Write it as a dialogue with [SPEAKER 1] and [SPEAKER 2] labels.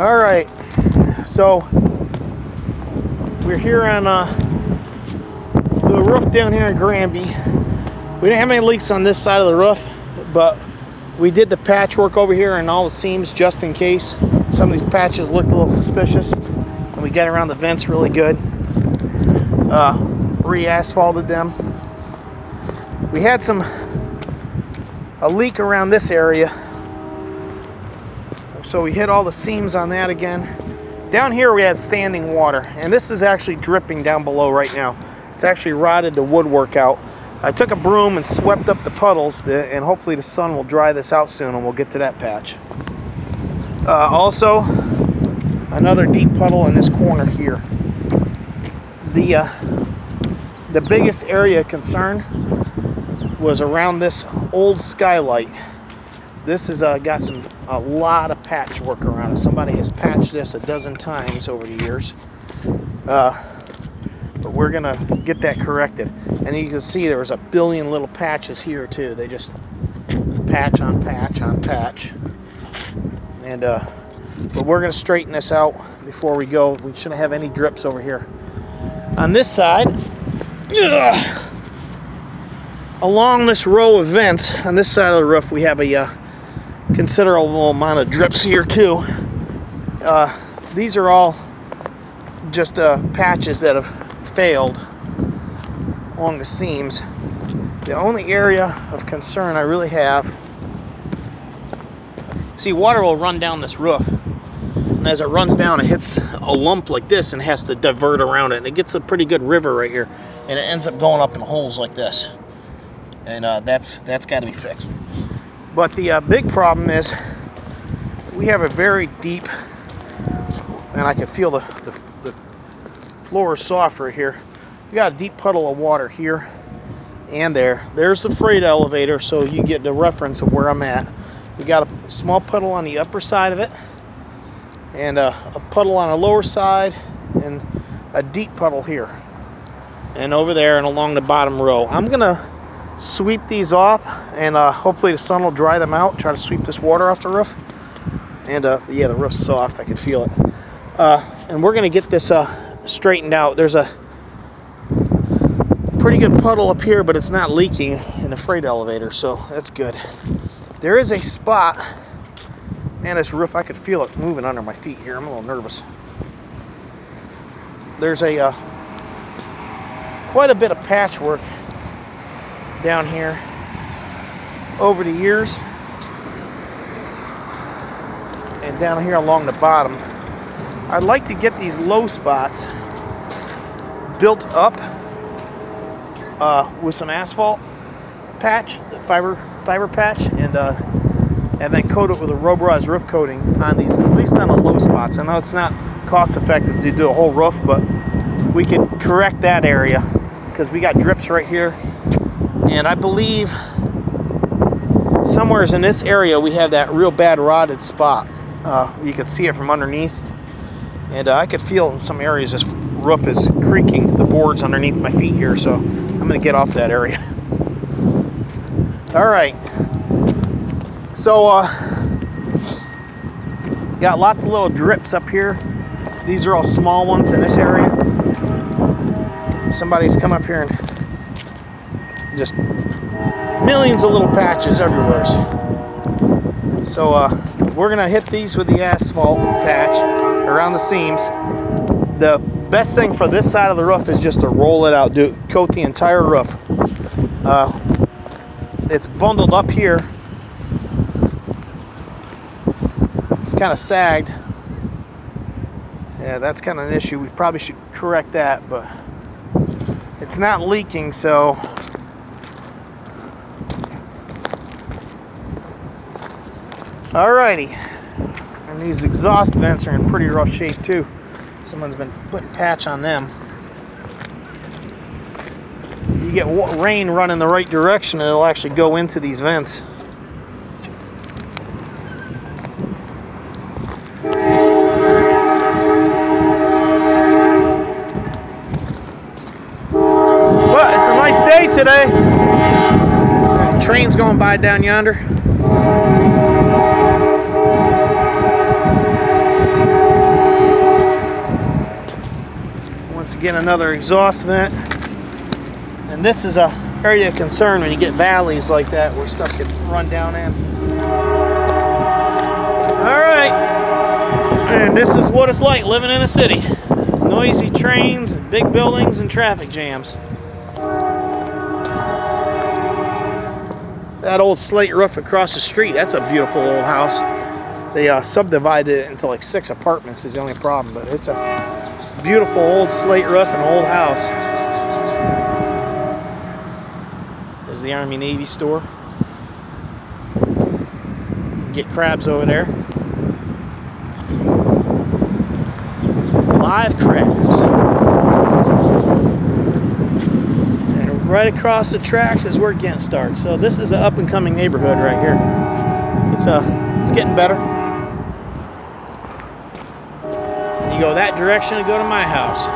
[SPEAKER 1] All right, so we're here on the roof down here in Granby. We didn't have any leaks on this side of the roof, but we did the patchwork over here and all the seams just in case. Some of these patches looked a little suspicious, and we got around the vents really good. Re-asphalted them. We had a leak around this area, so we hit all the seams on that again. Down here we had standing water, and this is actually dripping down below right now. It's actually rotted the woodwork out. I took a broom and swept up the puddles, and hopefully the sun will dry this out soon and we'll get to that patch. Also, another deep puddle in this corner here. The biggest area of concern was around this old skylight. This has got a lot of patchwork around it. Somebody has patched this a dozen times over the years. But we're gonna get that corrected. And you can see there was a billion little patches here too. They just patch on patch on patch. And but we're gonna straighten this out before we go. We shouldn't have any drips over here. On this side, along this row of vents, on this side of the roof, we have a considerable amount of drips here too. These are all just patches that have failed along the seams. The only area of concern I really have, see, water will run down this roof, and as it runs down it hits a lump like this and has to divert around it, and it gets a pretty good river right here, and it ends up going up in holes like this, and that's got to be fixed. But the big problem is we have a very deep, and I can feel the floor is soft right here. We got a deep puddle of water here and there. There's the freight elevator, so you get the reference of where I'm at. We got a small puddle on the upper side of it, and a puddle on the lower side, and a deep puddle here, and over there, and along the bottom row. I'm gonna sweep these off, and hopefully the sun will dry them out. Try to sweep this water off the roof. And yeah, the roof's soft, I can feel it. And we're gonna get this straightened out. There's a pretty good puddle up here, but it's not leaking in the freight elevator, so that's good. There is a spot, man, this roof, I could feel it moving under my feet here. I'm a little nervous. There's a quite a bit of patchwork down here over the years, and down here along the bottom. I'd like to get these low spots built up with some asphalt patch, the fiber patch, and then coat it with a rubberized roof coating on these, at least on the low spots. I know it's not cost effective to do a whole roof, but we can correct that area because we got drips right here. And I believe somewhere in this area we have that real bad rotted spot. You can see it from underneath, and I could feel in some areas this roof is creaking, the boards underneath my feet here, so I'm gonna get off that area. All right, so got lots of little drips up here. These are all small ones in this area. Somebody's come up here and just millions of little patches everywhere. So we're gonna hit these with the asphalt patch around the seams. The best thing for this side of the roof is just to roll it out, coat the entire roof. It's bundled up here. It's kind of sagged. Yeah, that's kind of an issue. We probably should correct that, but it's not leaking, so alrighty. And these exhaust vents are in pretty rough shape too. Someone's been putting patch on them. You get rain running the right direction, and it'll actually go into these vents. But it's a nice day today. Train's going by down yonder. Again, another exhaust vent. And this is a area of concern when you get valleys like that where stuff can run down in. Alright, and this is what it's like living in a city. Noisy trains, big buildings, and traffic jams. That old slate roof across the street, that's a beautiful old house. They subdivided it into like 6 apartments is the only problem, but it's a beautiful old slate roof and old house. There's the Army Navy store. Get crabs over there. Live crabs. And right across the tracks is where Ghent starts. So this is an up and coming neighborhood right here. It's getting better. You go that direction to go to my house.